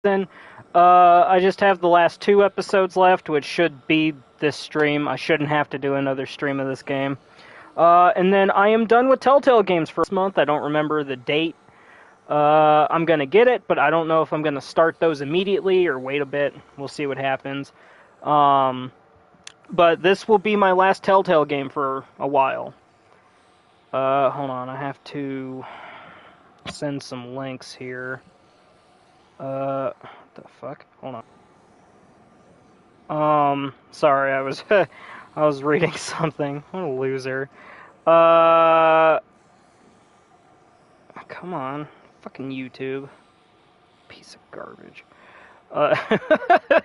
Then I just have the last 2 episodes left, which should be this stream. I shouldn't have to do another stream of this game. And then I am done with Telltale games for this month. I don't remember the date. I'm going to get it, but I don't know if I'm going to start those immediately or wait a bit. We'll see what happens. But this will be my last Telltale game for a while. Hold on, I have to send some links here. What the fuck? Hold on. Sorry, I was I was reading something. What a loser. Come on, fucking YouTube, piece of garbage.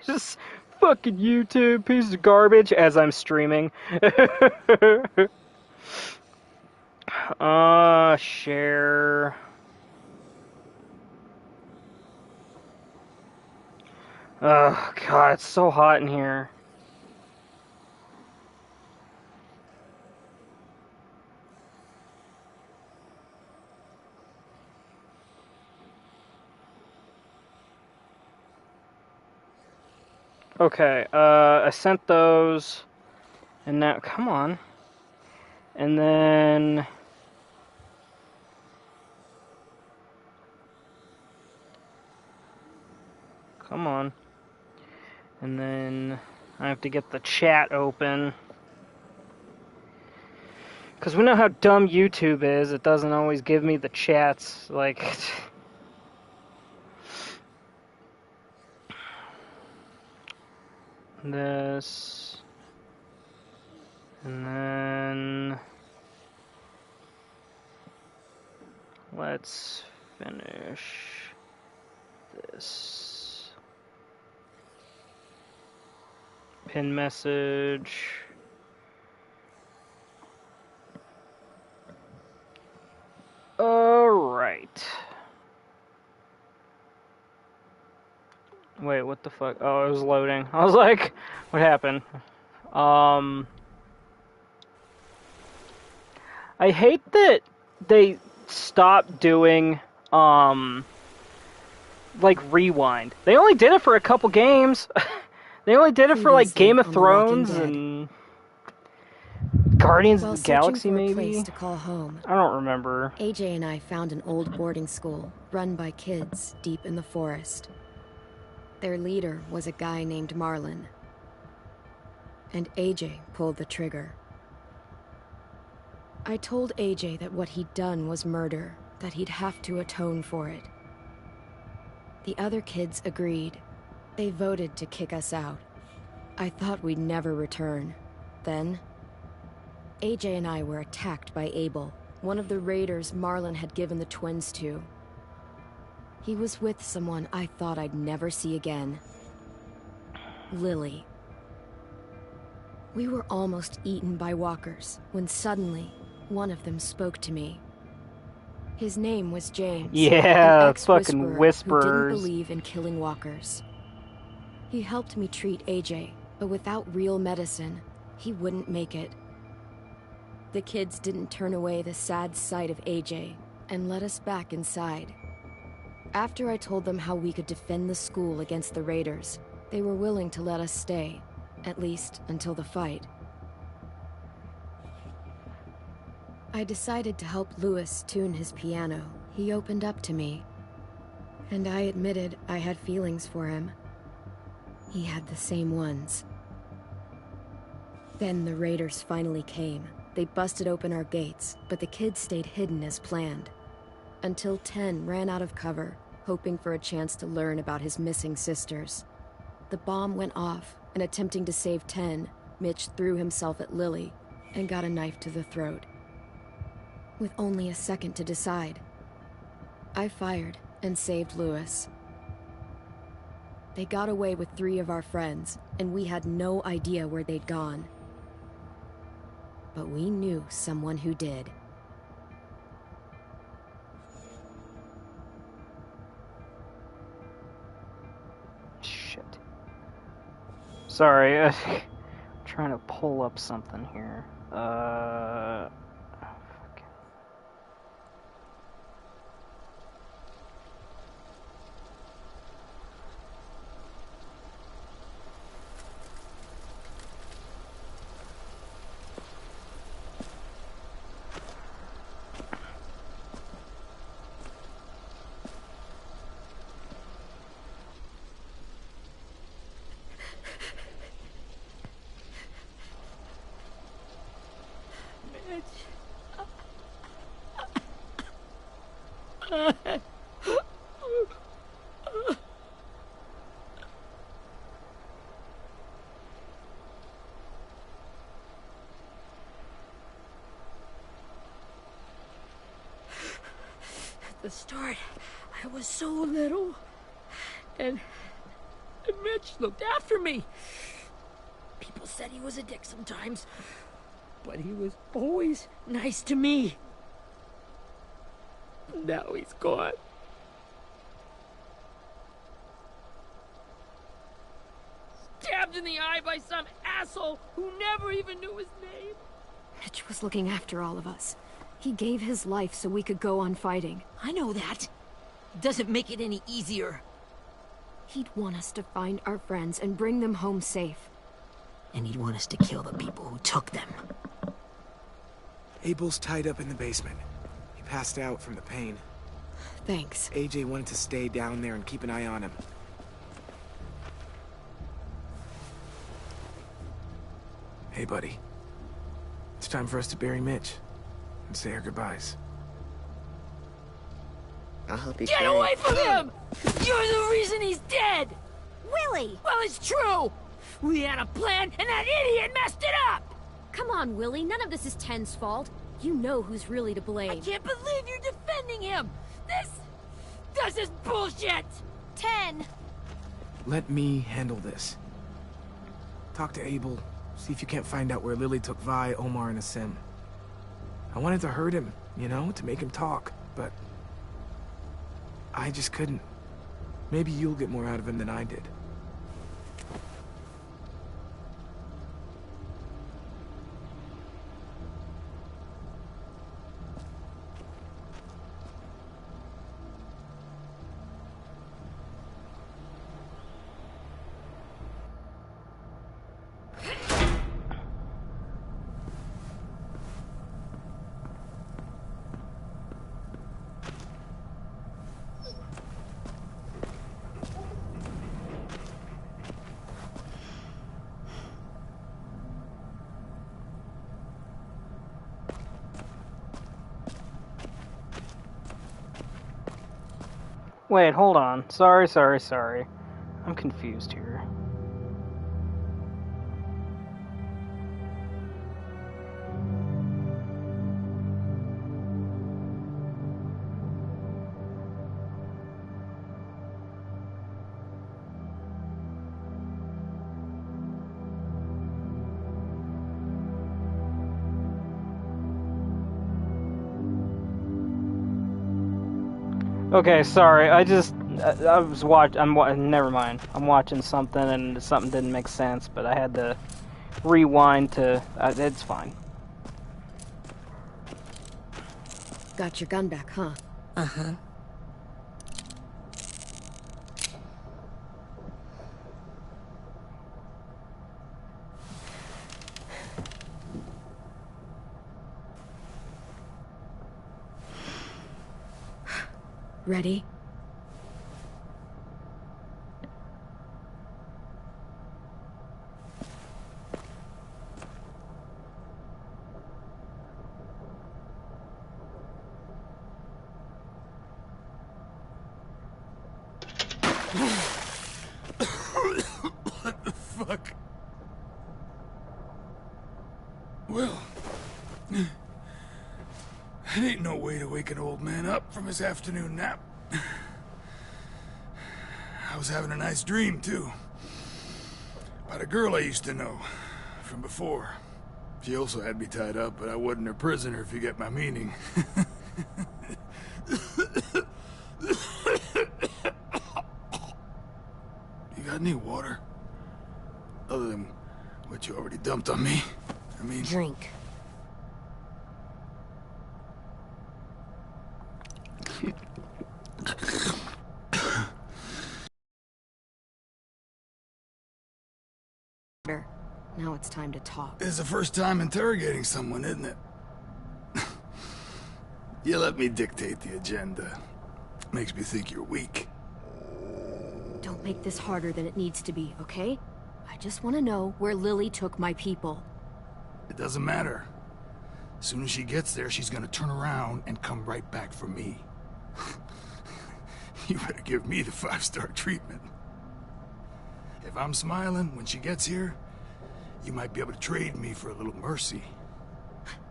Just fucking YouTube, piece of garbage. As I'm streaming. Share. Oh god, it's so hot in here. Okay, I sent those, and now, come on. And then... Come on. And then I have to get the chat open. Because we know how dumb YouTube is. It doesn't always give me the chats. Like... this... And then... Let's finish this. Pin message. Alright. Wait, what the fuck? Oh, it was loading. I was like, what happened? I hate that they stopped doing, like, rewind. They only did it for a couple games. They only did it for, like, Game of Thrones and Guardians of the Galaxy, maybe? To call home, I don't remember. AJ and I found an old boarding school run by kids deep in the forest. Their leader was a guy named Marlin. And AJ pulled the trigger. I told AJ that what he'd done was murder, that he'd have to atone for it. The other kids agreed. They voted to kick us out. I thought we'd never return. Then, AJ and I were attacked by Abel, one of the raiders Marlin had given the twins to. He was with someone I thought I'd never see again. Lily. We were almost eaten by walkers, when suddenly, one of them spoke to me. His name was James. Yeah, an fucking whisperers. Who didn't believe in killing walkers. He helped me treat AJ, but without real medicine, he wouldn't make it. The kids didn't turn away the sad sight of AJ and let us back inside. After I told them how we could defend the school against the raiders, they were willing to let us stay, at least until the fight. I decided to help Louis tune his piano. He opened up to me, and I admitted I had feelings for him. He had the same ones. Then the raiders finally came. They busted open our gates, but the kids stayed hidden as planned. Until 10 ran out of cover, hoping for a chance to learn about his missing sisters. The bomb went off, and attempting to save 10, Mitch threw himself at Lily and got a knife to the throat. With only a second to decide, I fired and saved Louis. They got away with 3 of our friends, and we had no idea where they'd gone. But we knew someone who did. Shit. Sorry, I'm trying to pull up something here. At the start, I was so little, and Mitch looked after me. People said he was a dick sometimes, but he was always nice to me. Now he's gone. Stabbed in the eye by some asshole who never even knew his name. Mitch was looking after all of us. He gave his life so we could go on fighting. I know that. Doesn't make it any easier. He'd want us to find our friends and bring them home safe. And he'd want us to kill the people who took them. Abel's tied up in the basement. He passed out from the pain. Thanks. AJ wanted to stay down there and keep an eye on him. Hey, buddy. It's time for us to bury Mitch and say our goodbyes. I'll help you. Get away from him! You're the reason he's dead! Willie! Well, it's true! We had a plan, and that idiot messed it up! Come on, Willie. None of this is Ten's fault. You know who's really to blame. I can't believe you're defending him! This is bullshit! 10. Let me handle this. Talk to Abel. See if you can't find out where Lily took Vi, Omar, and Asim. I wanted to hurt him, you know, to make him talk, but I just couldn't. Maybe you'll get more out of him than I did. Wait, hold on. Sorry. I'm confused here. Okay, sorry. I was never mind. I'm watching something and something didn't make sense, but I had to rewind to. It's fine. Got your gun back, huh? Uh-huh. Ready? What the fuck? Well, it ain't no way to wake an old man up from his afternoon nap. I was having a nice dream, too. About a girl I used to know from before. She also had me tied up, but I wasn't her prisoner, if you get my meaning. You got any water? Other than what you already dumped on me? I mean... Drink. Now it's time to talk. It's the first time interrogating someone, isn't it? You let me dictate the agenda. Makes me think you're weak. Don't make this harder than it needs to be, okay? I just want to know where Lily took my people. It doesn't matter. As soon as she gets there, she's gonna turn around and come right back for me. You better give me the 5-star treatment. If I'm smiling when she gets here, you might be able to trade me for a little mercy.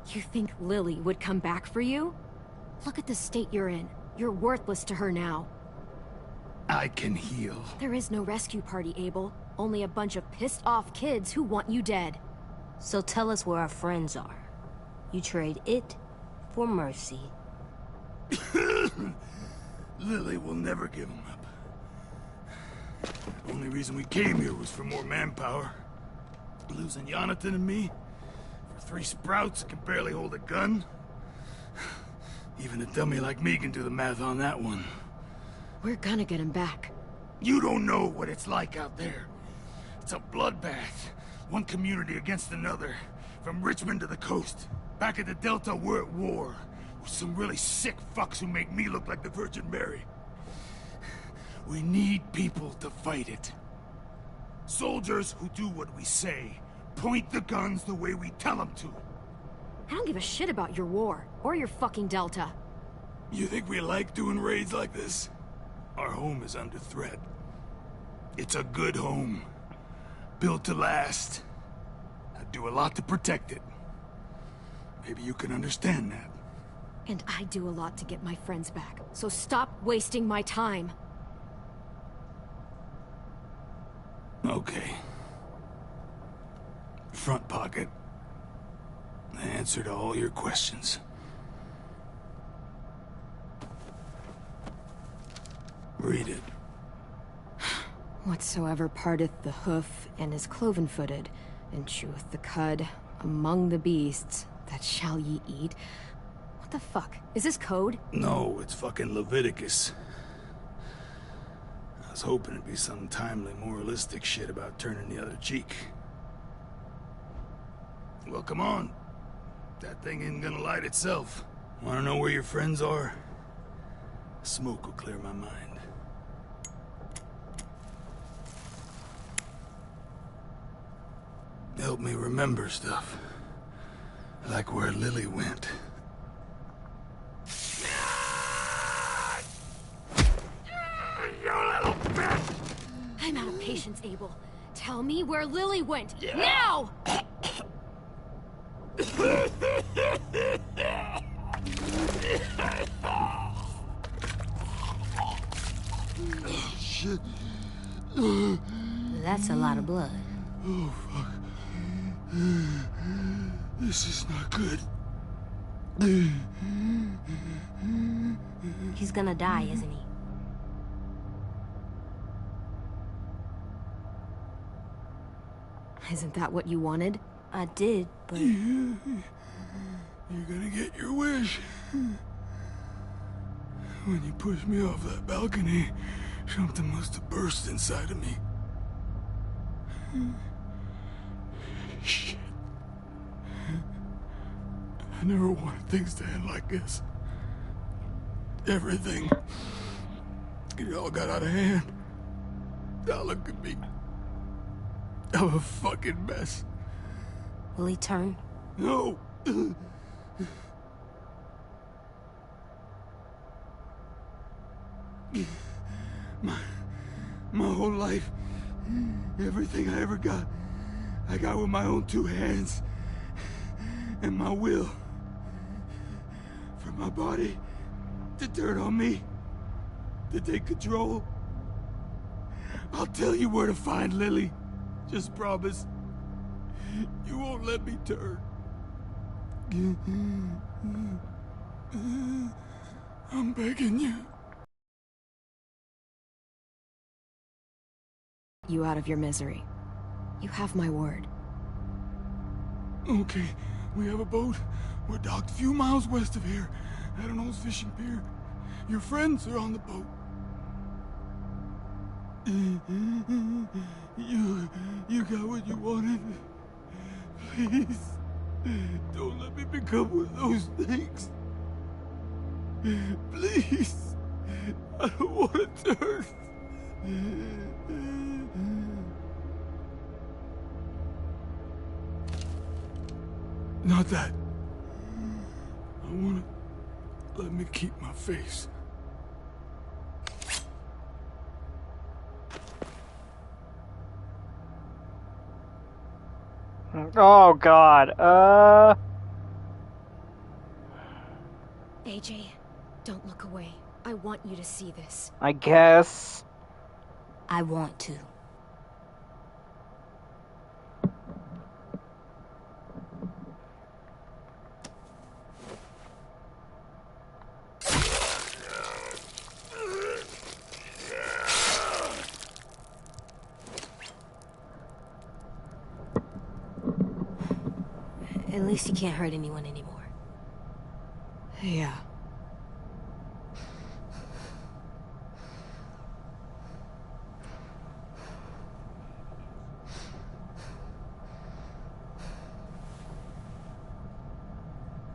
You think Lily would come back for you? Look at the state you're in. You're worthless to her now. I can heal. There is no rescue party, Abel. Only a bunch of pissed-off kids who want you dead. So tell us where our friends are. You trade it for mercy. Lily will never give him up. Only reason we came here was for more manpower. Losing Jonathan and me for 3 sprouts that can barely hold a gun. Even a dummy like me can do the math on that one. We're gonna get him back. You don't know what it's like out there. It's a bloodbath. One community against another. From Richmond to the coast. Back at the Delta, we're at war. With some really sick fucks who make me look like the Virgin Mary. We need people to fight it. Soldiers who do what we say. Point the guns the way we tell them to. I don't give a shit about your war, or your fucking Delta. You think we like doing raids like this? Our home is under threat. It's a good home. Built to last. I'd do a lot to protect it. Maybe you can understand that. And I do a lot to get my friends back, so stop wasting my time. Okay. Front pocket. The answer to all your questions. Read it. Whatsoever parteth the hoof and is cloven-footed, and cheweth the cud among the beasts, that shall ye eat. What the fuck? Is this code? No, it's fucking Leviticus. I was hoping it'd be some timely, moralistic shit about turning the other cheek. Well, come on. That thing isn't gonna light itself. Wanna know where your friends are? Smoke will clear my mind. Help me remember stuff. Like where Lily went. You little bitch! I'm out of patience, Abel. Tell me where Lily went. Now! Shit. That's a lot of blood. Oh, fuck. This is not good. He's gonna die, isn't he? Isn't that what you wanted? I did, but... You're gonna get your wish. When you pushed me off that balcony, something must have burst inside of me. Shit. I never wanted things to end like this. Everything. It all got out of hand. Now look at me. I'm a fucking mess. Will he turn? No. My whole life, everything I ever got, I got with my own 2 hands and my will. For my body to turn on me, to take control. I'll tell you where to find Lily. Just promise. You won't let me turn. I'm begging you. You out of your misery. You have my word. Okay, we have a boat. We're docked a few miles west of here, at an old fishing pier. Your friends are on the boat. You got what you wanted. Please, don't let me become one of those things. Please, I don't want to turn. Not that. I want to let me keep my face. Oh God. AJ, don't look away. I want you to see this. I guess. I want to. At least you can't hurt anyone anymore. Yeah.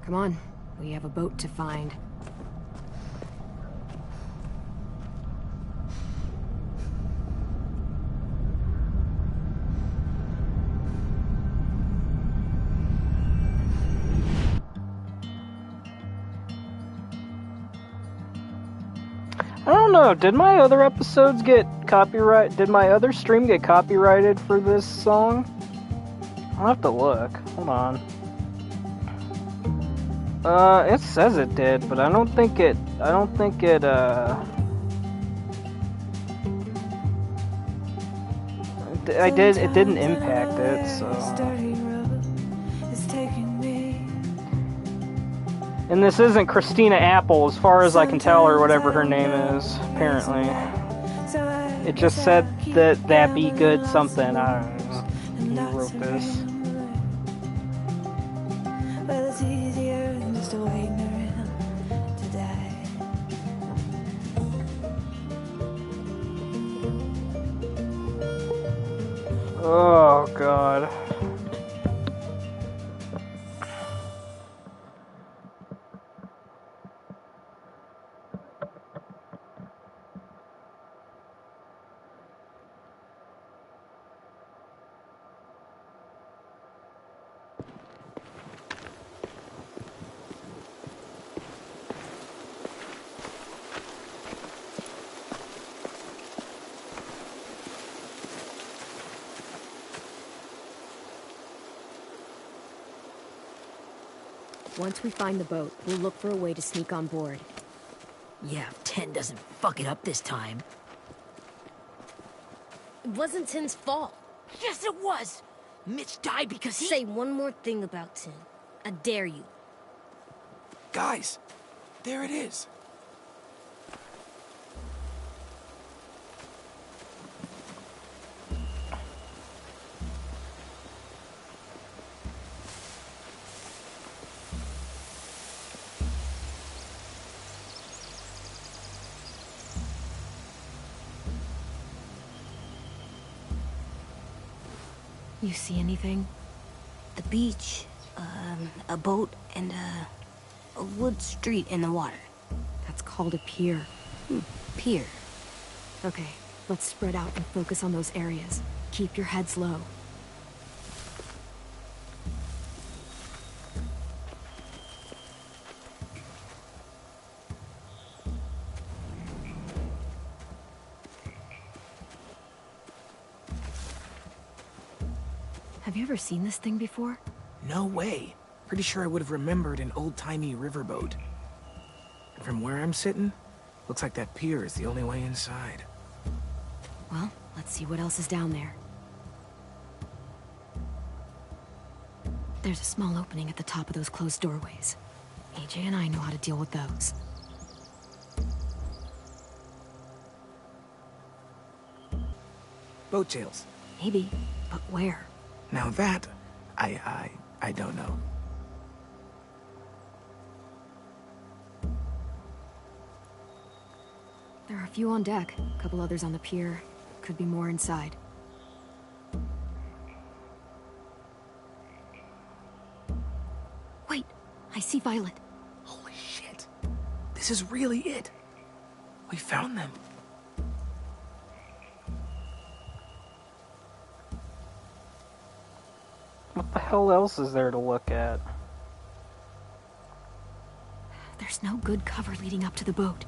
Come on, we have a boat to find. I don't know. Did my other episodes get copyright? Did my other stream get copyrighted for this song? I'll have to look. Hold on. It says it did, but I don't think it. I did. It didn't impact it, so. And this isn't Christina Apple, as far as I can tell, or whatever her name is. Apparently, it just said that be good something. I don't know who wrote this. Oh God. Once we find the boat, we'll look for a way to sneak on board. Yeah, if 10 doesn't fuck it up this time. It wasn't Tin's fault. Yes, it was! Mitch died because he... Say one more thing about Tin. I dare you. Guys, there it is. You see anything? The beach, a boat, and a wood street in the water. That's called a pier. Pier. Okay, let's spread out and focus on those areas. Keep your heads low. Have you ever seen this thing before? No way. Pretty sure I would have remembered an old-timey riverboat. And from where I'm sitting, looks like that pier is the only way inside. Well, let's see what else is down there. There's a small opening at the top of those closed doorways. AJ and I know how to deal with those. Boat jails. Maybe, but where? Now that, I don't know. There are a few on deck, a couple others on the pier. Could be more inside. Wait, I see Violet. Holy shit. This is really it. We found them. What the hell else is there to look at? There's no good cover leading up to the boat.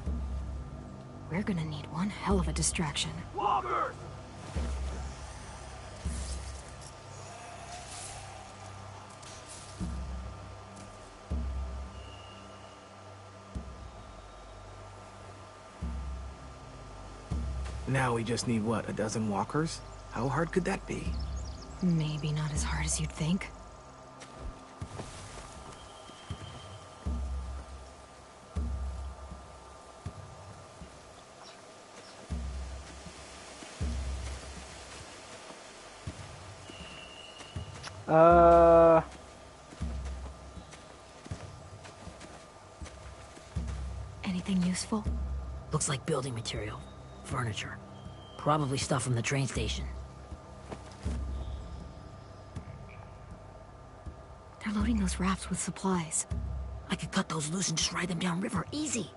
We're gonna need one hell of a distraction. Walker! Now we just need, what, a dozen walkers? How hard could that be? Maybe not as hard as you'd think. Anything useful? Looks like building material. Furniture. Probably stuff from the train station. They're loading those rafts with supplies. I could cut those loose and just ride them downriver. Easy.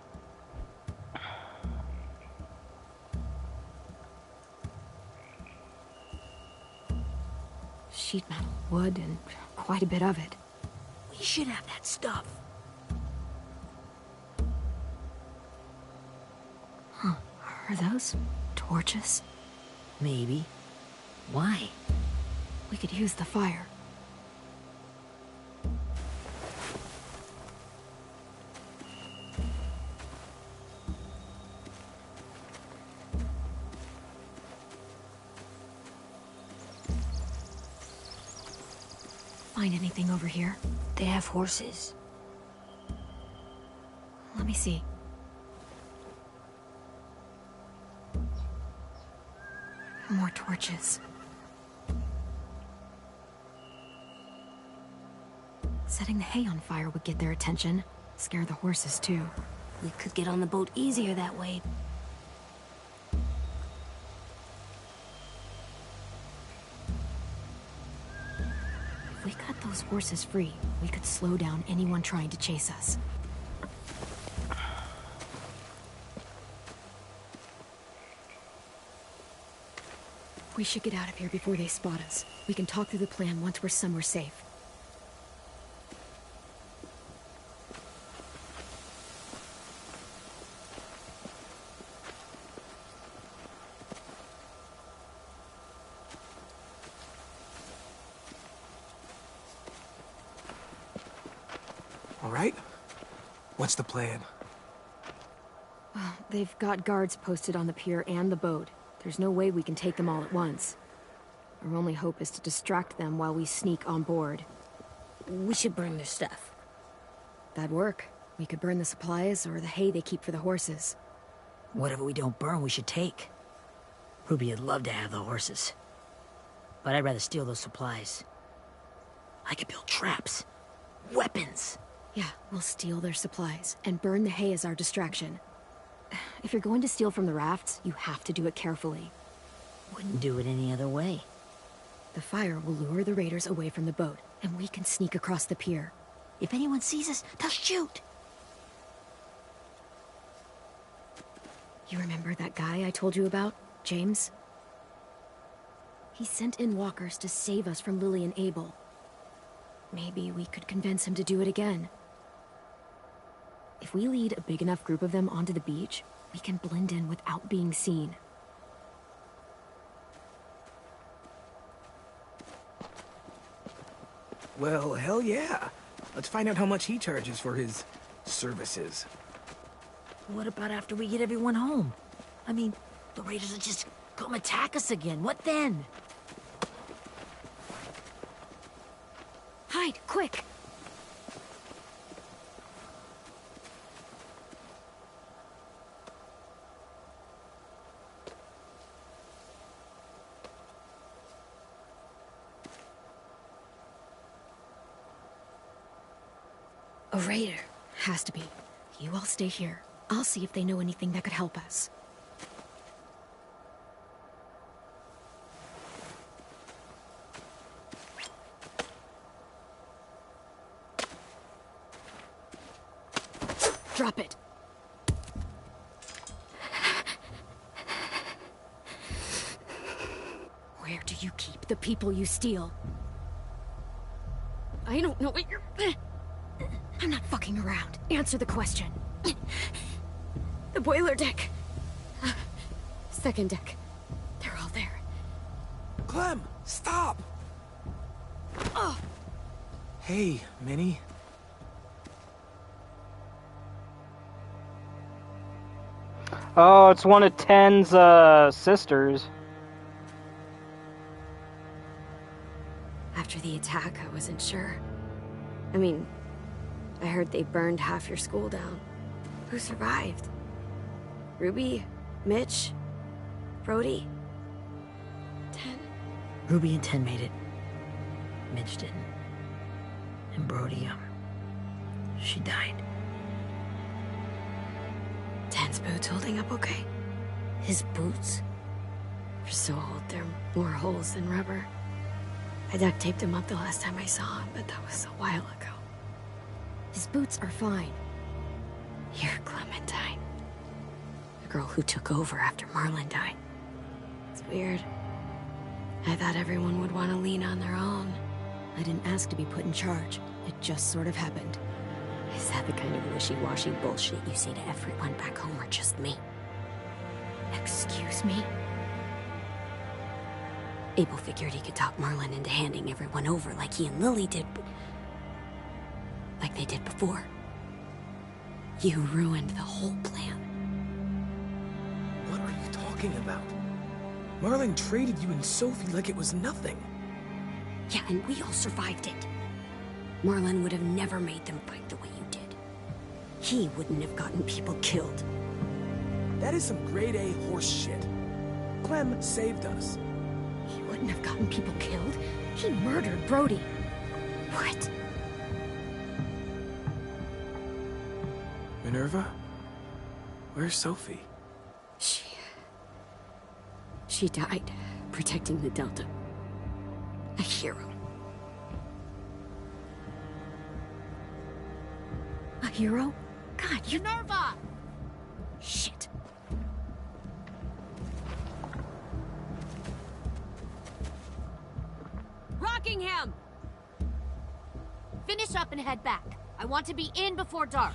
Sheet metal, wood, and quite a bit of it. We should have that stuff. Huh. Are those torches? Maybe. Why? We could use the fire. Find anything over here? They have horses. Let me see. More torches. Setting the hay on fire would get their attention. Scare the horses, too. We could get on the boat easier that way. If we cut those horses free, we could slow down anyone trying to chase us. We should get out of here before they spot us. We can talk through the plan once we're somewhere safe. All right? What's the plan? Well, they've got guards posted on the pier and the boat. There's no way we can take them all at once. Our only hope is to distract them while we sneak on board. We should burn their stuff. That'd work. We could burn the supplies or the hay they keep for the horses. Whatever we don't burn, we should take. Ruby'd love to have the horses. But I'd rather steal those supplies. I could build traps. Weapons. Yeah, we'll steal their supplies and burn the hay as our distraction. If you're going to steal from the rafts, you have to do it carefully. Wouldn't do it any other way. The fire will lure the raiders away from the boat, and we can sneak across the pier. If anyone sees us, they'll shoot. You remember that guy I told you about, James? He sent in walkers to save us from Lily and Abel. Maybe we could convince him to do it again. If we lead a big enough group of them onto the beach, we can blend in without being seen. Well, hell yeah. Let's find out how much he charges for his services. What about after we get everyone home? I mean, the raiders will just come attack us again. What then? Hide, quick! A raider. Has to be. You all stay here. I'll see if they know anything that could help us. Drop it. Where do you keep the people you steal? I don't know what you're... I'm not fucking around. Answer the question. The boiler deck. Second deck. They're all there. Clem, stop! Oh! Hey, Minnie. Oh, it's one of Ten's sisters. After the attack, I wasn't sure. I mean, I heard they burned half your school down. Who survived? Ruby? Mitch? Brody? Ten? Ruby and Ten made it. Mitch didn't. And Brody, she died. Ten's boots holding up okay? His boots? They're so old, there are more holes than rubber. I duct taped him up the last time I saw him, but that was a while ago. His boots are fine. You're Clementine. The girl who took over after Marlon died. It's weird. I thought everyone would want to lean on their own. I didn't ask to be put in charge. It just sort of happened. Is that the kind of wishy-washy bullshit you say to everyone back home, or just me? Excuse me? Abel figured he could talk Marlon into handing everyone over like he and Lily did, like they did before. You ruined the whole plan. What are you talking about? Marlon traded you and Sophie like it was nothing. Yeah, and we all survived it. Marlon would have never made them fight the way you did. He wouldn't have gotten people killed. That is some grade A horse shit. Clem saved us. He wouldn't have gotten people killed. He murdered Brody. What? Minerva? Where's Sophie? She died, protecting the Delta. A hero. A hero? God, you're... Minerva! Shit. Rockingham! Finish up and head back. I want to be in before dark.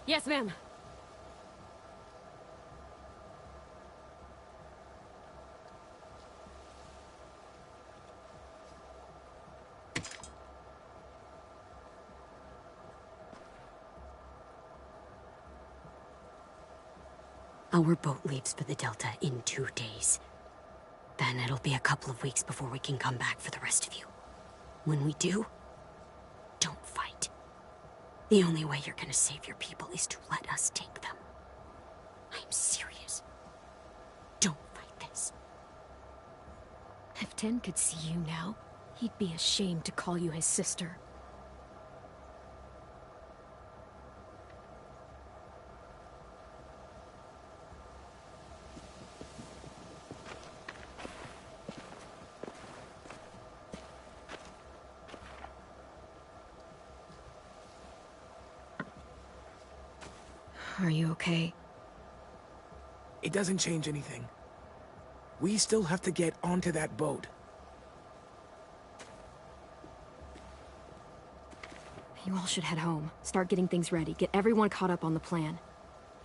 Yes, ma'am. Our boat leaves for the Delta in 2 days. Then it'll be a couple of weeks before we can come back for the rest of you. When we do, don't fight. The only way you're gonna save your people is to let us take them. I'm serious. Don't fight this. If Ten could see you now, he'd be ashamed to call you his sister. Are you okay? It doesn't change anything. We still have to get onto that boat. You all should head home. Start getting things ready. Get everyone caught up on the plan.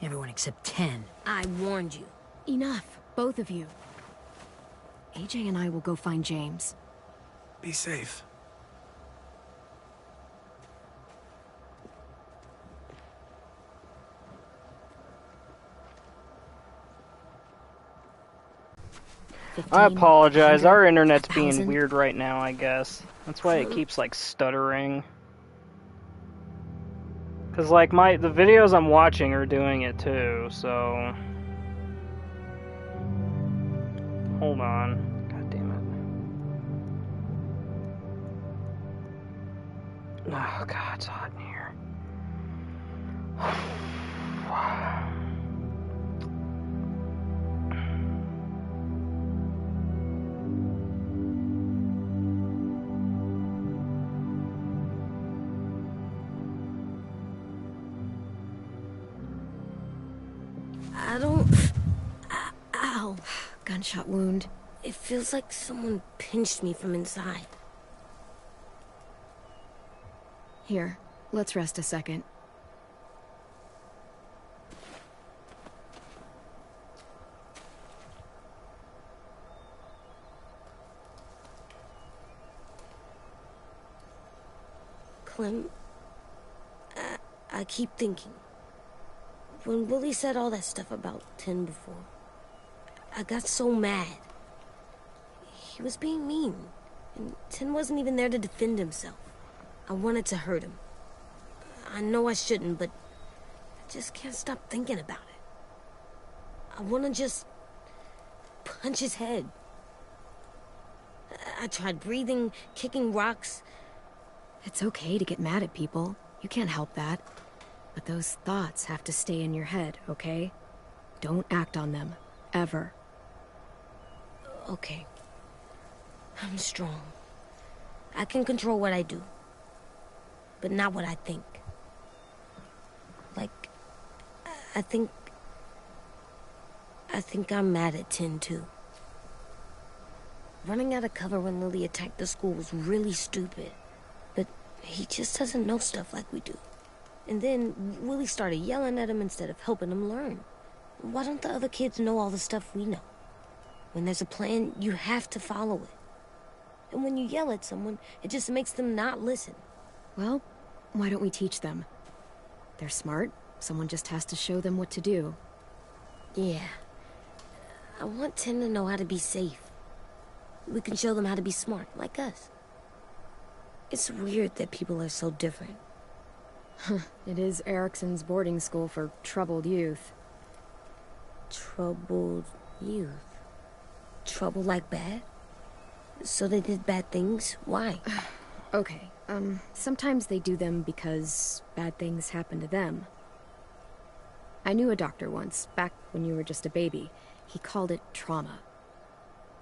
Everyone except 10. I warned you. Enough, both of you. AJ and I will go find James. Be safe. I apologize. Our internet's being 1,000. weird right now, I guess. That's why it keeps, like, stuttering. Because, like, the videos I'm watching are doing it, too, so... Hold on. God damn it. Oh, God, it's hot in here. I don't... Ow. Gunshot wound. It feels like someone pinched me from inside. Here, let's rest a second. Clem, I keep thinking. When Willie said all that stuff about Tin before, I got so mad. He was being mean, and Tin wasn't even there to defend himself. I wanted to hurt him. I know I shouldn't, but I just can't stop thinking about it. I want to just punch his head. I tried breathing, kicking rocks. It's okay to get mad at people. You can't help that. But those thoughts have to stay in your head, okay? Don't act on them. Ever. Okay. I'm strong. I can control what I do. But not what I think. Like, I think I'm mad at Tin, too. Running out of cover when Lily attacked the school was really stupid. But he just doesn't know stuff like we do. And then Willie started yelling at him instead of helping him learn. Why don't the other kids know all the stuff we know? When there's a plan, you have to follow it. And when you yell at someone, it just makes them not listen. Well, why don't we teach them? They're smart. Someone just has to show them what to do. Yeah. I want Tin to know how to be safe. We can show them how to be smart, like us. It's weird that people are so different. It is Erickson's boarding school for troubled youth. Troubled youth? Trouble like bad? So they did bad things? Why? Okay, sometimes they do them because bad things happen to them. I knew a doctor once, back when you were just a baby. He called it trauma.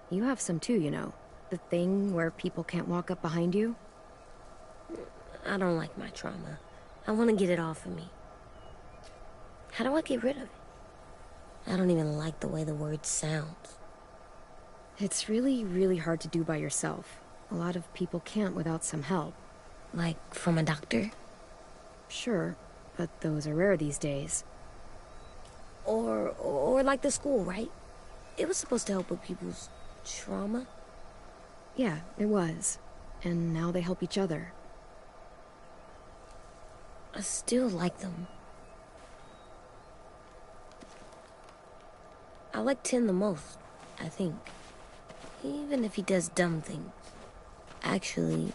You have some too, you know. The thing where people can't walk up behind you. I don't like my trauma. I want to get it off of me. How do I get rid of it? I don't even like the way the word sounds. It's really, really hard to do by yourself. A lot of people can't without some help. Like from a doctor? Sure, but those are rare these days. Or like the school, right? It was supposed to help with people's trauma. Yeah, it was. And now they help each other. I still like them. I like Tin the most, I think. Even if he does dumb things. Actually,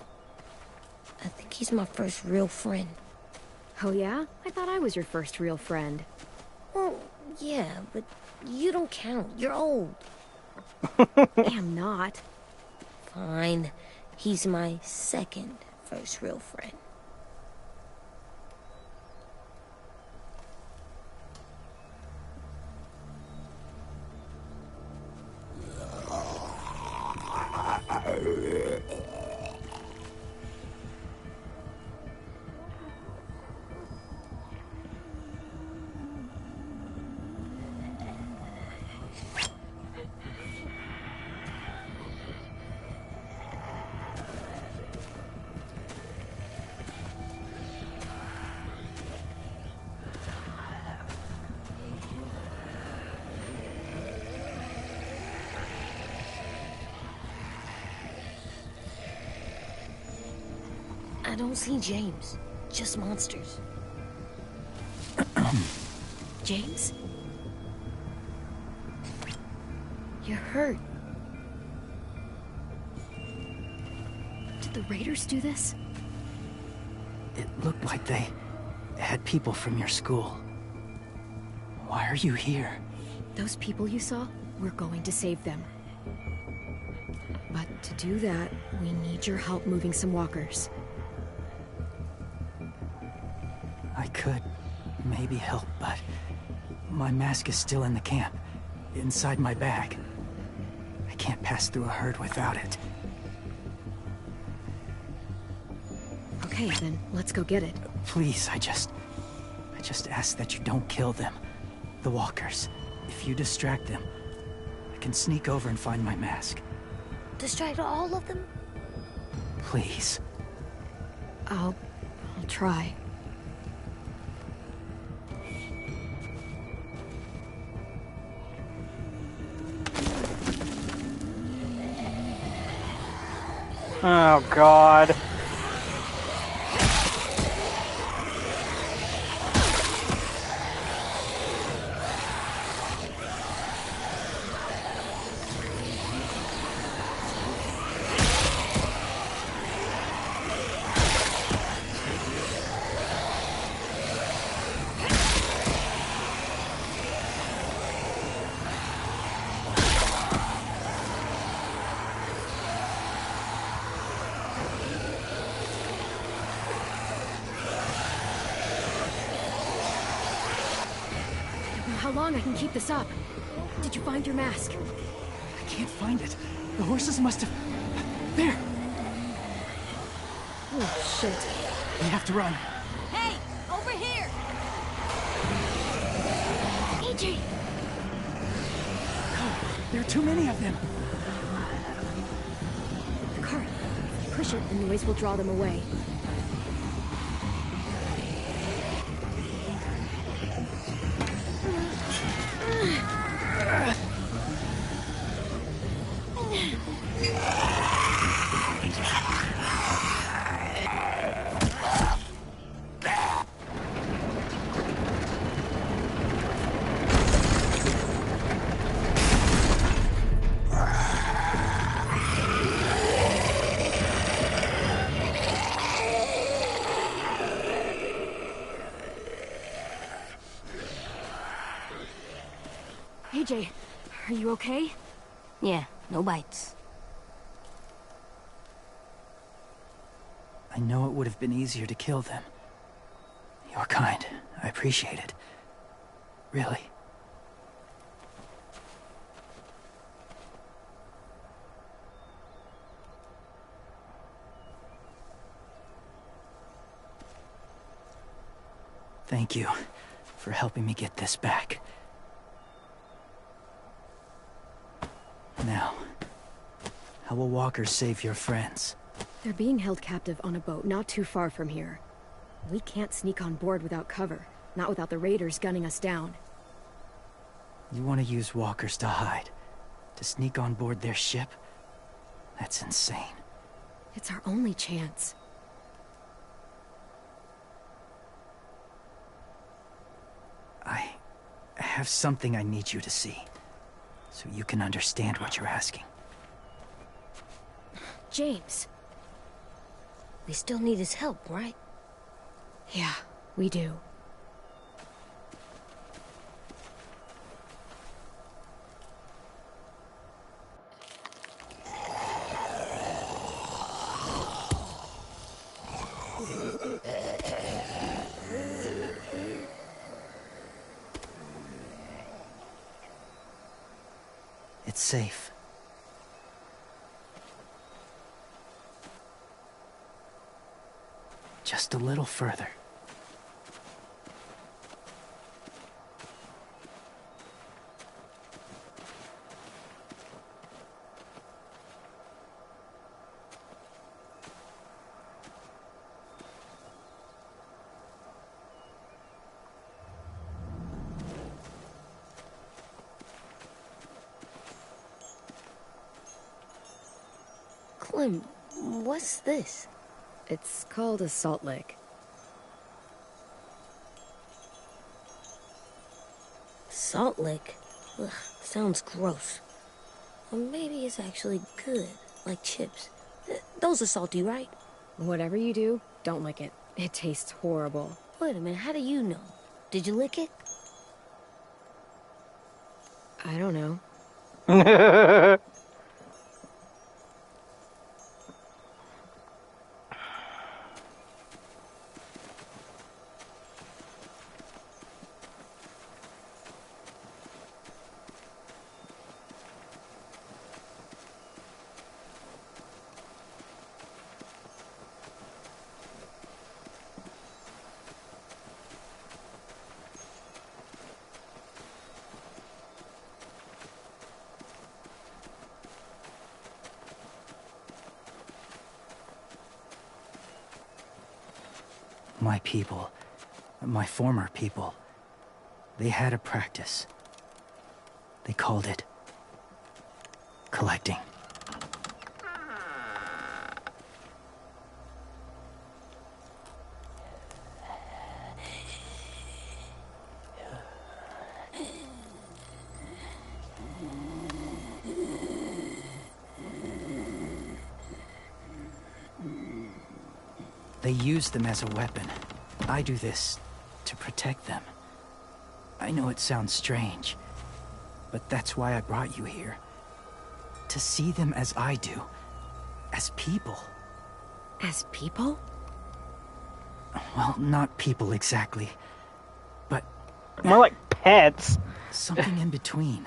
I think he's my first real friend. Oh yeah? I thought I was your first real friend. Well, yeah, but you don't count. You're old. I'm not. Fine. He's my second first real friend. I don't see James. Just monsters. James? You're hurt. Did the Raiders do this? It looked like they had people from your school. Why are you here? Those people you saw, we're going to save them. But to do that, we need your help moving some walkers. I could maybe help, but my mask is still in the camp, inside my bag. I can't pass through a herd without it. Okay, then let's go get it. Please, I just ask that you don't kill them. The walkers. If you distract them, I can sneak over and find my mask. Distract all of them? Please. I'll try. Oh, God. long I can keep this up. Did you find your mask? I can't find it. The horses must have... There! Oh, shit. We have to run. Hey, over here! AJ! There are too many of them. The cart. Push it, the noise will draw them away. AJ, are you okay? Yeah, no bites. I know it would have been easier to kill them. You're kind. I appreciate it. Really. Thank you for helping me get this back. Now, how will walkers save your friends? They're being held captive on a boat not too far from here. We can't sneak on board without cover, not without the raiders gunning us down. You want to use walkers to hide? To sneak on board their ship? That's insane. It's our only chance. I have something I need you to see, so you can understand what you're asking. James. We still need his help, right? Yeah, we do. It's safe. Just a little further. Clem, what's this? It's called a salt lick. Salt lick? Ugh, sounds gross. Or maybe it's actually good, like chips. Those are salty, right? Whatever you do, don't lick it. It tastes horrible. Wait a minute, how do you know? Did you lick it? I don't know. My people, my former people, they had a practice. They called it collecting. They use them as a weapon. I do this to protect them. I know it sounds strange, but that's why I brought you here. To see them as I do. As people. As people? Well, not people exactly, but... More like pets. Something in between.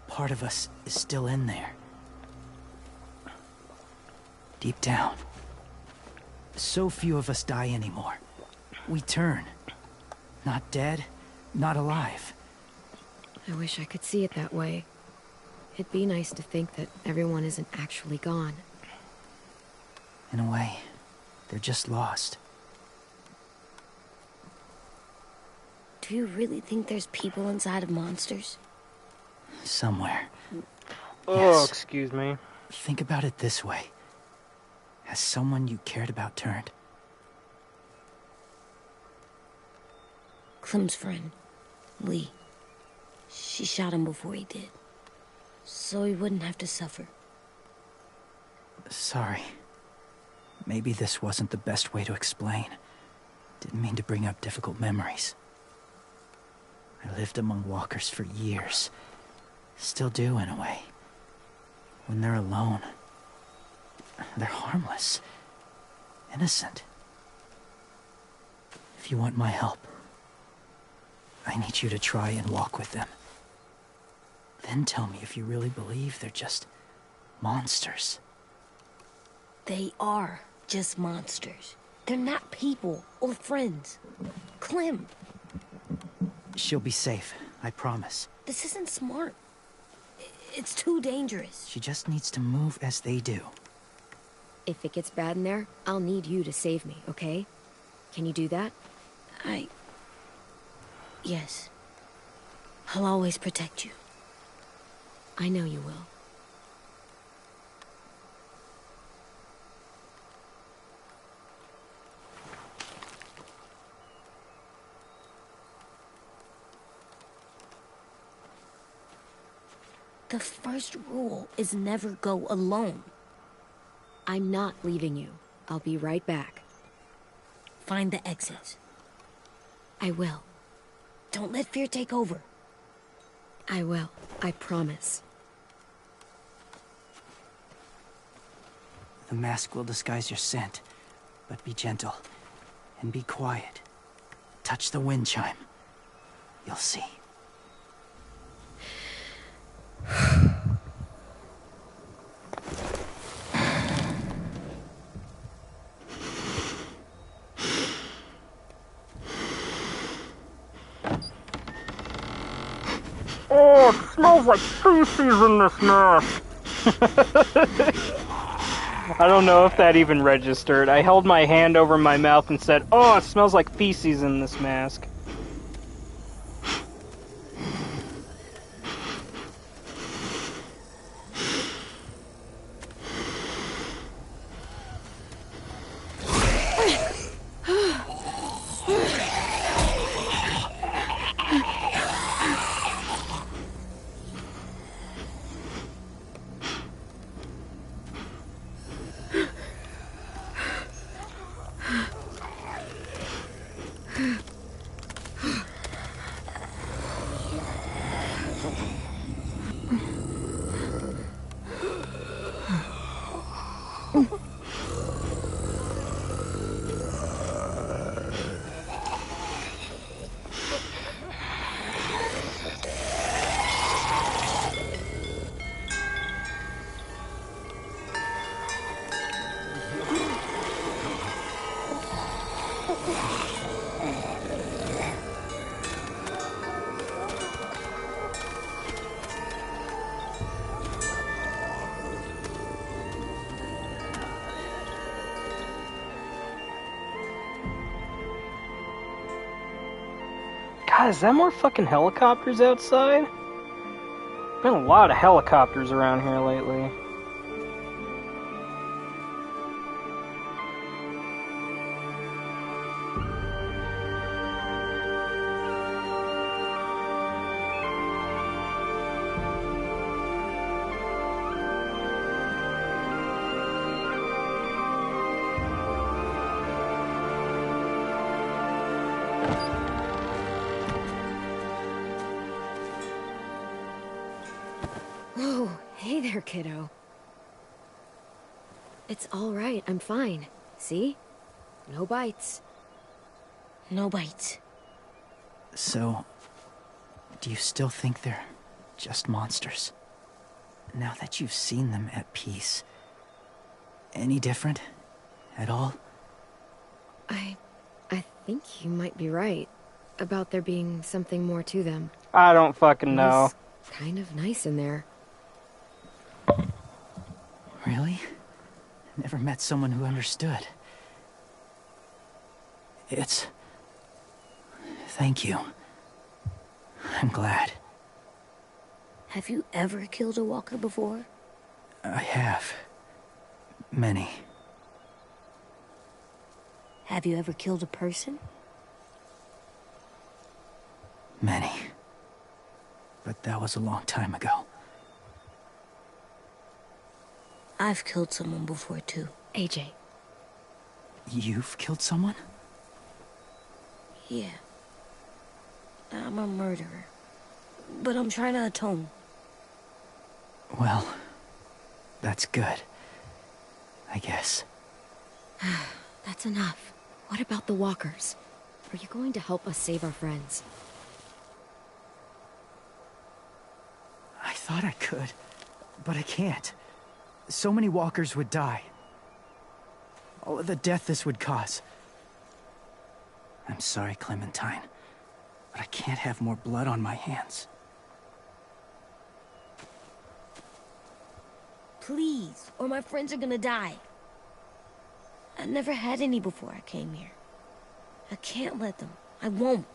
Part of us is still in there. Deep down. So few of us die anymore. We turn. Not dead, not alive. I wish I could see it that way. It'd be nice to think that everyone isn't actually gone. In a way, they're just lost. Do you really think there's people inside of monsters? Somewhere. Oh, Yes. excuse me. Think about it this way. Has someone you cared about turned? Clem's friend, Lee. She shot him before he did. So he wouldn't have to suffer. Sorry. Maybe this wasn't the best way to explain. Didn't mean to bring up difficult memories. I lived among walkers for years. Still do, in a way. When they're alone, they're harmless. Innocent. If you want my help, I need you to try and walk with them. Then tell me if you really believe they're just monsters. They are just monsters. They're not people or friends. Clem, She'll be safe, I promise. this isn't smart. It's too dangerous. She just needs to move as they do. If it gets bad in there, I'll need you to save me, okay? Can you do that? Yes. I'll always protect you. I know you will. The first rule is never go alone. I'm not leaving you. I'll be right back. Find the exits. I will. Don't let fear take over. I will. I promise. The mask will disguise your scent, but be gentle and be quiet. Touch the wind chime. You'll see. Oh, it smells like feces in this mask. I don't know if that even registered. I held my hand over my mouth and said, "Oh, it smells like feces in this mask." God, is that more fucking helicopters outside? Been a lot of helicopters around here lately. Oh, hey there, kiddo. It's all right. I'm fine. See? No bites. No bites. So, Do you still think they're just monsters? Now that you've seen them at peace, any different at all? I think you might be right about there being something more to them. I don't fucking It know. was kind of nice in there. Really? Never met someone who understood. Thank you. I'm glad. Have you ever killed a walker before? I have. Many. Have you ever killed a person? Many. But that was a long time ago. I've killed someone before, too. AJ. You've killed someone? Yeah. I'm a murderer. But I'm trying to atone. Well, that's good. I guess. That's enough. What about the walkers? Are you going to help us save our friends? I thought I could, but I can't. So many walkers would die. All of the death this would cause. I'm sorry, Clementine, but I can't have more blood on my hands. Please, or my friends are gonna die. I never had any before I came here. I can't let them. I won't.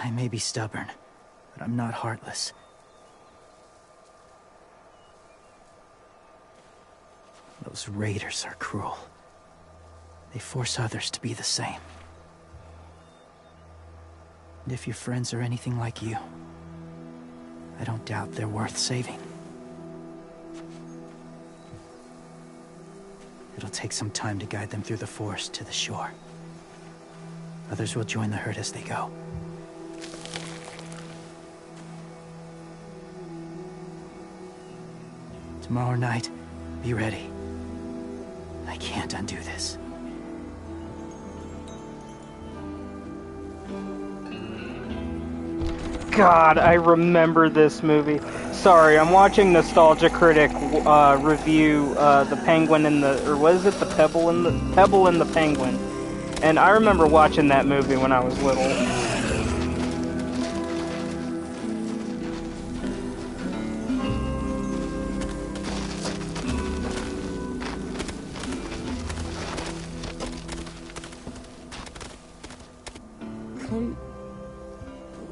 I may be stubborn, but I'm not heartless. Those raiders are cruel. They force others to be the same. And if your friends are anything like you, I don't doubt they're worth saving. It'll take some time to guide them through the forest to the shore. Others will join the herd as they go. Tomorrow night, be ready. I can't undo this. God, I remember this movie. Sorry, I'm watching Nostalgia Critic review the Penguin and the, or what is it, the Pebble and the Penguin. And I remember watching that movie when I was little.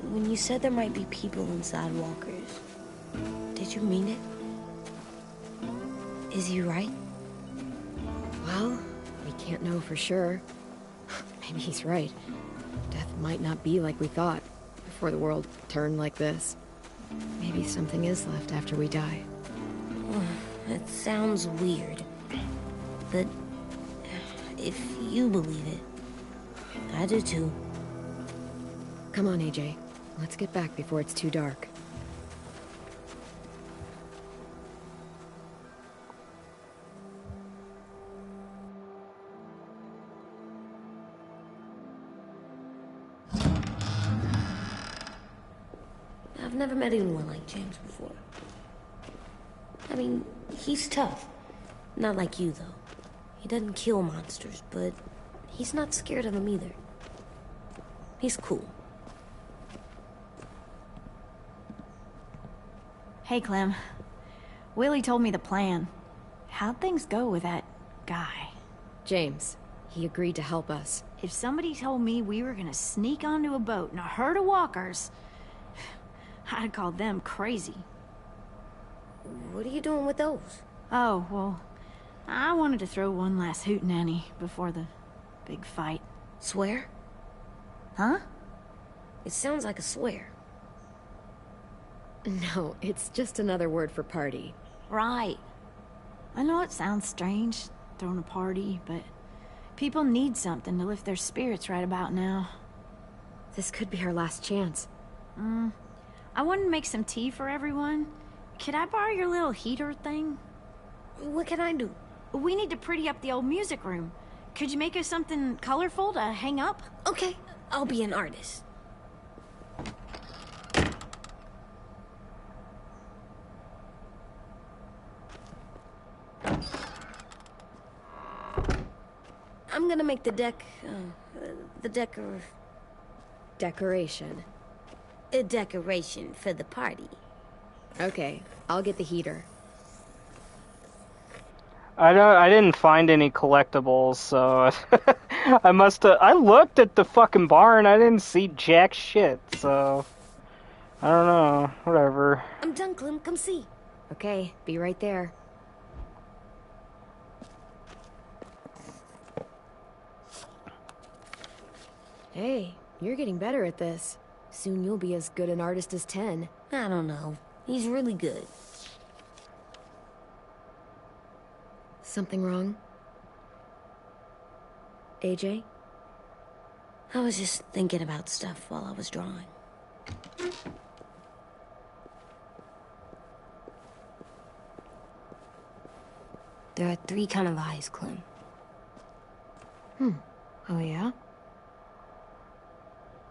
When you said there might be people inside walkers, did you mean it? Is he right? Well, we can't know for sure. Maybe he's right. Death might not be like we thought before the world turned like this. Maybe something is left after we die. It sounds weird, but if you believe it, I do too. Come on, AJ. Let's get back before it's too dark. I've never met anyone like James before. I mean, he's tough. Not like you, though. He doesn't kill monsters, but he's not scared of them either. He's cool. Hey, Clem. Willie told me the plan. How'd things go with that guy? James, he agreed to help us. If somebody told me we were gonna sneak onto a boat in a herd of walkers, I'd call them crazy. What are you doing with those? Oh, well, I wanted to throw one last hootenanny before the big fight. Swear? Huh? It sounds like a swear. No, it's just another word for party. Right. I know it sounds strange, throwing a party, but people need something to lift their spirits right about now. This could be our last chance. I wanted to make some tea for everyone. Could I borrow your little heater thing? What can I do? We need to pretty up the old music room. Could you make us something colorful to hang up? Okay, I'll be an artist. I'm gonna make the Decoration. a decoration for the party. Okay, I'll get the heater. I didn't find any collectibles, so I looked at the fucking barn, I didn't see jack shit, so I don't know, whatever. I'm done, Clem. Come see. Okay, be right there. Hey, you're getting better at this. Soon you'll be as good an artist as 10. I don't know. He's really good. Something wrong? AJ? I was just thinking about stuff while I was drawing. There are 3 kind of eyes, Clem. Oh yeah?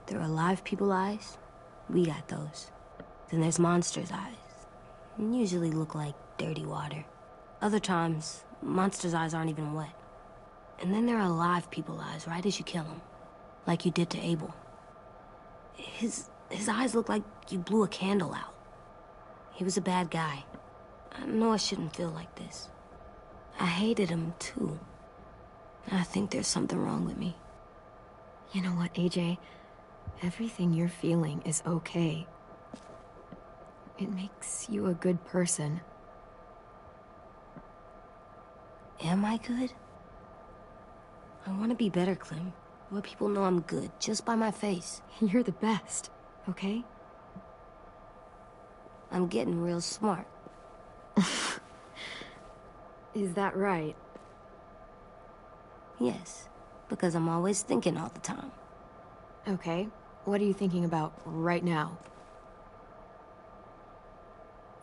There are live people eyes. We got those. Then there's monsters' eyes. Usually look like dirty water. Other times, monsters' eyes aren't even wet. And then there are live people eyes right as you kill them. Like you did to Abel. His eyes look like you blew a candle out. He was a bad guy. I know I shouldn't feel like this. I hated him too. I think there's something wrong with me. You know what, AJ? Everything you're feeling is okay. It makes you a good person. Am I good? I want to be better, Clem. I want people know I'm good, just by my face. You're the best, okay? I'm getting real smart. Is that right? Yes, because I'm always thinking all the time. Okay, what are you thinking about right now?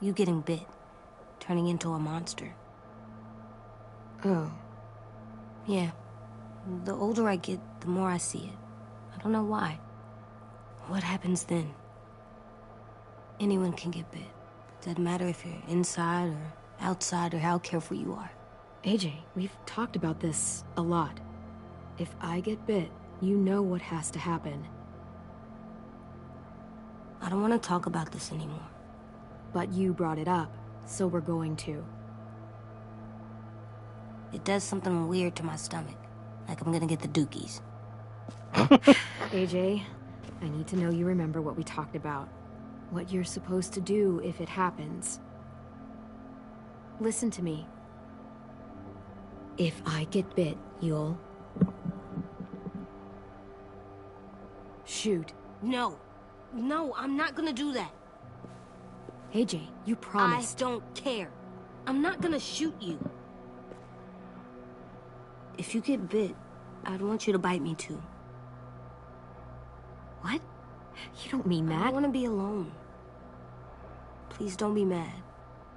You getting bit, turning into a monster. Oh. Yeah. The older I get, the more I see it. I don't know why. What happens then? Anyone can get bit. Doesn't matter if you're inside or outside or how careful you are. AJ, we've talked about this a lot. If I get bit, you know what has to happen. I don't want to talk about this anymore. But you brought it up, so we're going to. It does something weird to my stomach. Like I'm gonna get the dookies. AJ, I need to know you remember what we talked about. What you're supposed to do if it happens. Listen to me. If I get bit, you'll... shoot. No. No, I'm not gonna do that. AJ, you promised. I don't care. I'm not gonna shoot you. If you get bit, I'd want you to bite me too. What? You don't mean that. I want to be alone. Please don't be mad.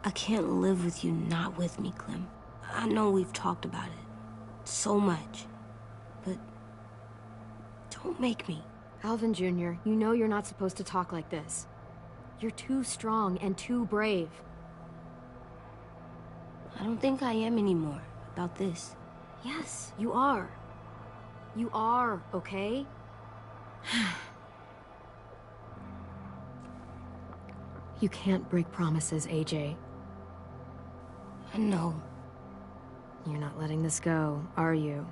I can't live with you not with me, Clem. I know we've talked about it so much, but don't make me. Alvin Jr., you know you're not supposed to talk like this. You're too strong and too brave. I don't think I am anymore about this. Yes, you are. You are, okay? You can't break promises, AJ. I know. You're not letting this go, are you?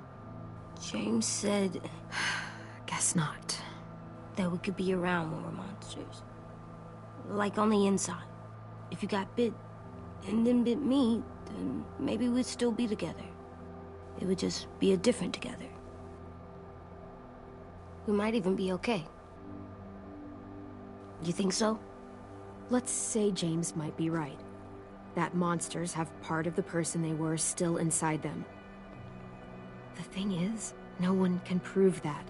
James said Guess not. that we could be around when we're monsters. Like on the inside. If you got bit and then bit me, then maybe we'd still be together. It would just be a different together. We might even be okay. You think so? Let's say James might be right. That monsters have part of the person they were still inside them. The thing is, no one can prove that.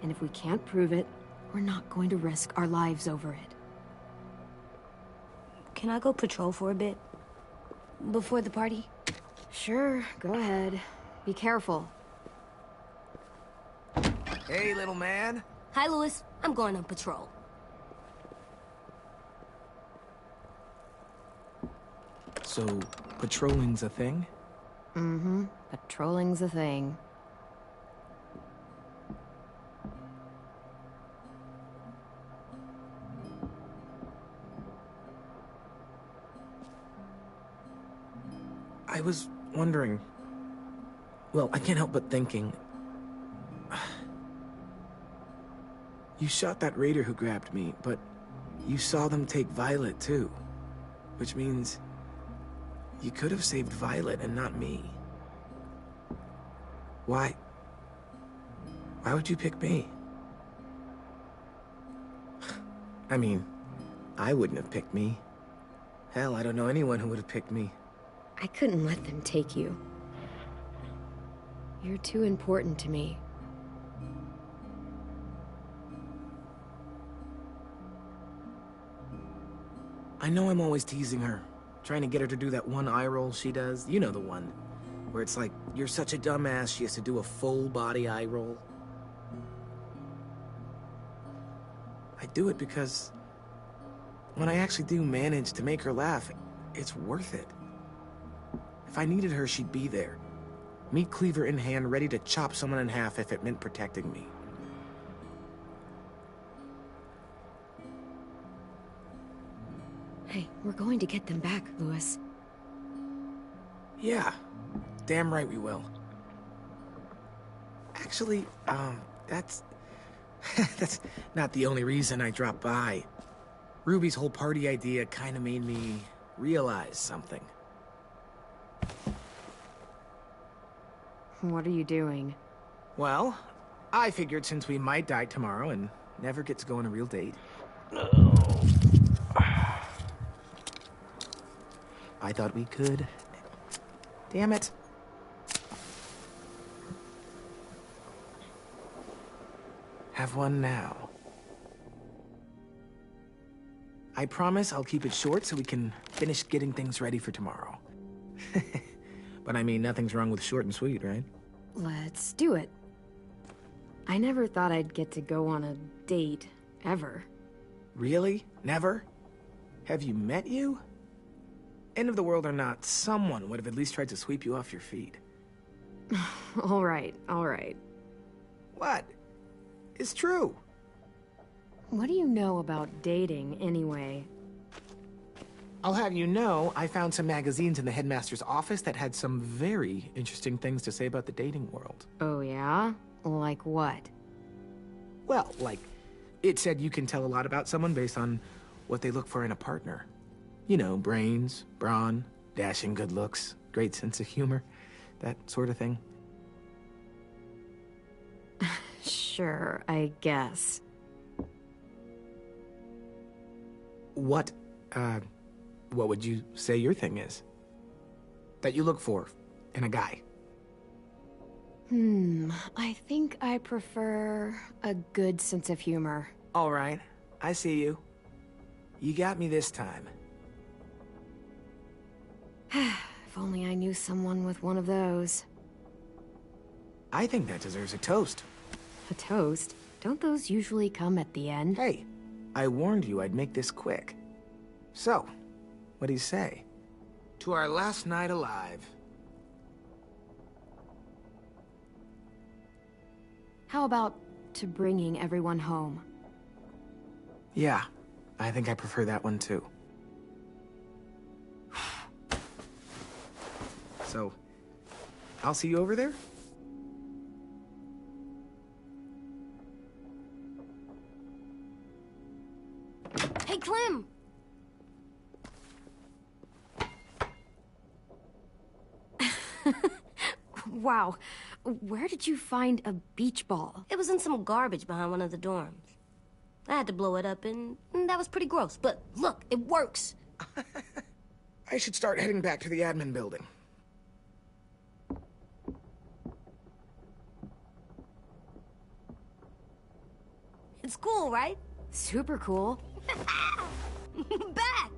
And if we can't prove it, we're not going to risk our lives over it. Can I go patrol for a bit? Before the party? Sure, go ahead. Be careful. Hey, little man. Hi, Louis. I'm going on patrol. So, patrolling's a thing? Mm-hmm. Patrolling's a thing. I was wondering... Well, I can't help but thinking... You shot that raider who grabbed me, but you saw them take Violet too. Which means... you could have saved Violet and not me. Why? Why would you pick me? I mean, I wouldn't have picked me. Hell, I don't know anyone who would have picked me. I couldn't let them take you. You're too important to me. I know I'm always teasing her, trying to get her to do that one eye roll she does. You know the one, where it's like, you're such a dumbass, she has to do a full body eye roll. I do it because when I actually do manage to make her laugh, it's worth it. If I needed her, she'd be there. Meat cleaver in hand, ready to chop someone in half if it meant protecting me. Hey, we're going to get them back, Louis. Yeah, damn right we will. Actually, that's... that's not the only reason I dropped by. Ruby's whole party idea kind of made me realize something. What are you doing? Well, I figured since we might die tomorrow and never get to go on a real date... I thought we could... Damn it. Have one now. I promise I'll keep it short so we can finish getting things ready for tomorrow. But I mean, nothing's wrong with short and sweet, right? Let's do it. I never thought I'd get to go on a date, ever. Really? Never? Have you met you? End of the world or not, someone would have at least tried to sweep you off your feet. All right, all right. What? It's true. What do you know about dating, anyway? I'll have you know, I found some magazines in the headmaster's office that had some very interesting things to say about the dating world. Oh, yeah? Like what? Well, like, it said you can tell a lot about someone based on what they look for in a partner. You know, brains, brawn, dashing good looks, great sense of humor, that sort of thing. Sure, I guess. What would you say your thing is? That you look for in a guy? I think I prefer a good sense of humor. All right, I see you. You got me this time. If only I knew someone with one of those. I think that deserves a toast. A toast? Don't those usually come at the end? Hey, I warned you I'd make this quick. So, what do you say? To our last night alive. How about to bringing everyone home? Yeah, I think I prefer that one too. So, I'll see you over there? Hey, Clem! Wow, where did you find a beach ball? It was in some garbage behind one of the dorms. I had to blow it up, and that was pretty gross. But look, it works. I should start heading back to the admin building. It's cool, right? Super cool. Back!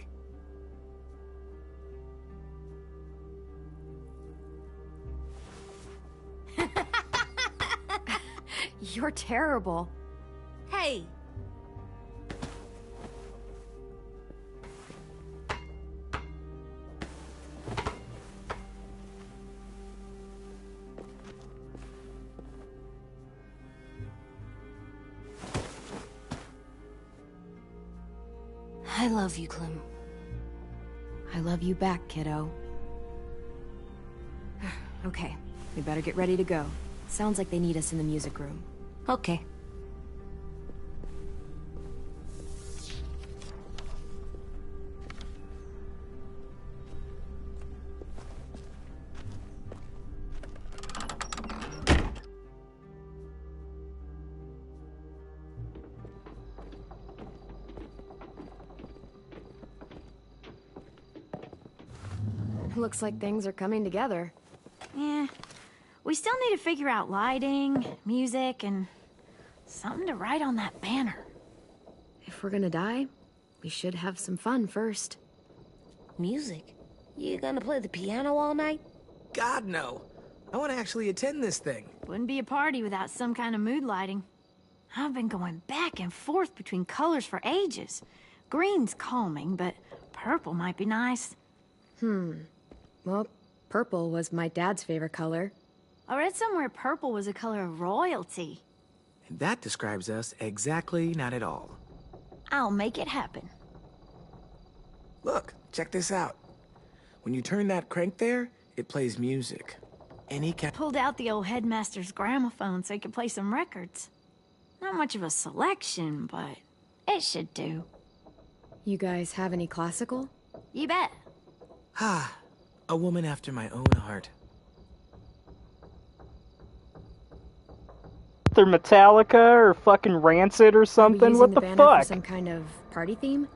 You're terrible. Hey! I love you, Clem. I love you back, kiddo. Okay, we better get ready to go. Sounds like they need us in the music room. Okay. Looks like things are coming together. Yeah. We still need to figure out lighting, music, and something to write on that banner. If we're gonna die, we should have some fun first. Music? You gonna play the piano all night? God, no. I want to actually attend this thing. Wouldn't be a party without some kind of mood lighting. I've been going back and forth between colors for ages. Green's calming, but purple might be nice. Well, purple was my dad's favorite color. I read somewhere purple was a color of royalty. And that describes us exactly not at all. I'll make it happen. Look, check this out. When you turn that crank there, it plays music. Any kind. Pulled out the old headmaster's gramophone so he could play some records. Not much of a selection, but it should do. You guys have any classical? You bet. Ah, a woman after my own heart. They're Metallica or fucking Rancid or something. What the banner fuck? For some kind of party theme?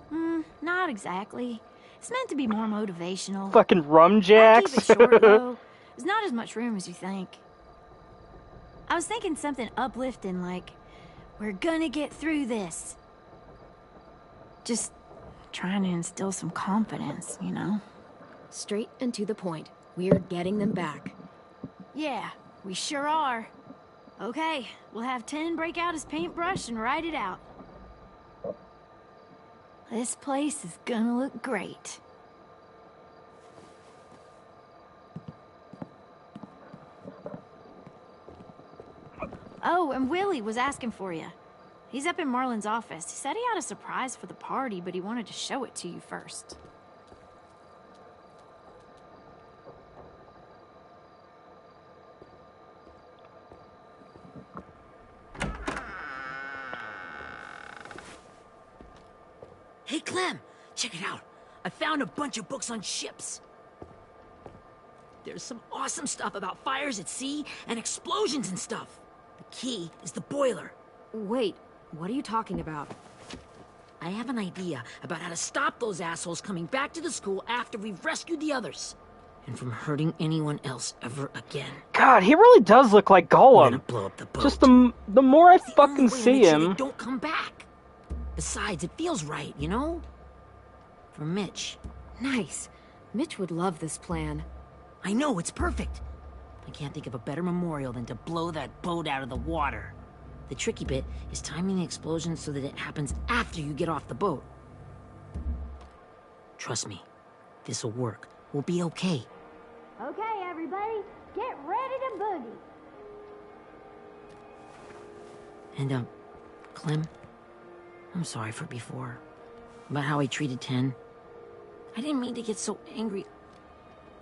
Not exactly. It's meant to be more motivational. Fucking rum I jacks. keep it short, though. There's not as much room as you think. I was thinking something uplifting like, we're gonna get through this. Just trying to instill some confidence, you know? Straight and to the point. We're getting them back. Yeah, we sure are. Okay, we'll have 10 break out his paintbrush and write it out. This place is gonna look great. Oh, and Willie was asking for you. He's up in Marlin's office. He said he had a surprise for the party, but he wanted to show it to you first. Hey, Clem, check it out. I found a bunch of books on ships. There's some awesome stuff about fires at sea and explosions and stuff. The key is the boiler. Wait, what are you talking about? I have an idea about how to stop those assholes coming back to the school after we've rescued the others. And from hurting anyone else ever again. God, he really does look like We're Gollum. gonna blow up the boat. Just the more I It's the only fucking way to see make sure him. they don't come back. Besides, it feels right, you know? For Mitch. Nice. Mitch would love this plan. I know, it's perfect. I can't think of a better memorial than to blow that boat out of the water. The tricky bit is timing the explosion so that it happens after you get off the boat. Trust me, this'll work. We'll be okay. Okay, everybody, get ready to boogie. And, Clem, I'm sorry for before. About how he treated Ten. I didn't mean to get so angry.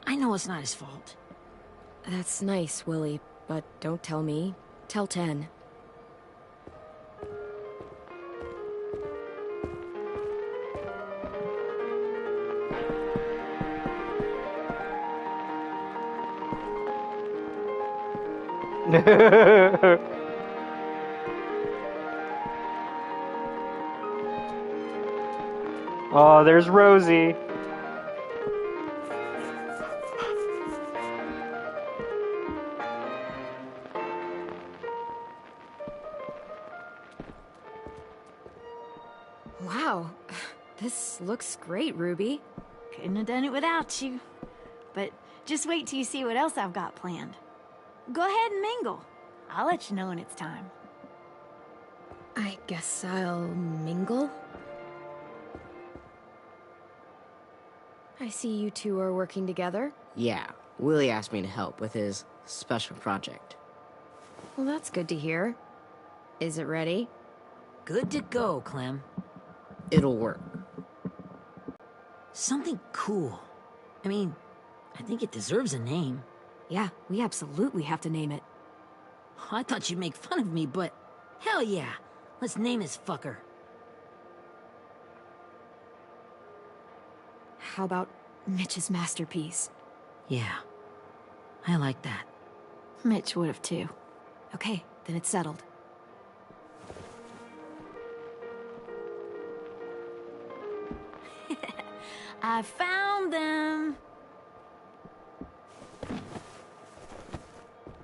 I know it's not his fault. That's nice, Willie, but don't tell me. Tell 10. Oh, there's Rosie. Wow, this looks great, Ruby. Couldn't have done it without you. But just wait till you see what else I've got planned. Go ahead and mingle. I'll let you know when it's time. I guess I'll mingle? I see you two are working together. Yeah, Willie asked me to help with his special project. Well, that's good to hear. Is it ready? Good to go, Clem. It'll work. Something cool. I mean, I think it deserves a name. Yeah, we absolutely have to name it. I thought you'd make fun of me, but hell yeah. Let's name this fucker. How about Mitch's masterpiece? Yeah, I like that. Mitch would have too. Okay, then it's settled. I found them.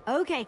Okay,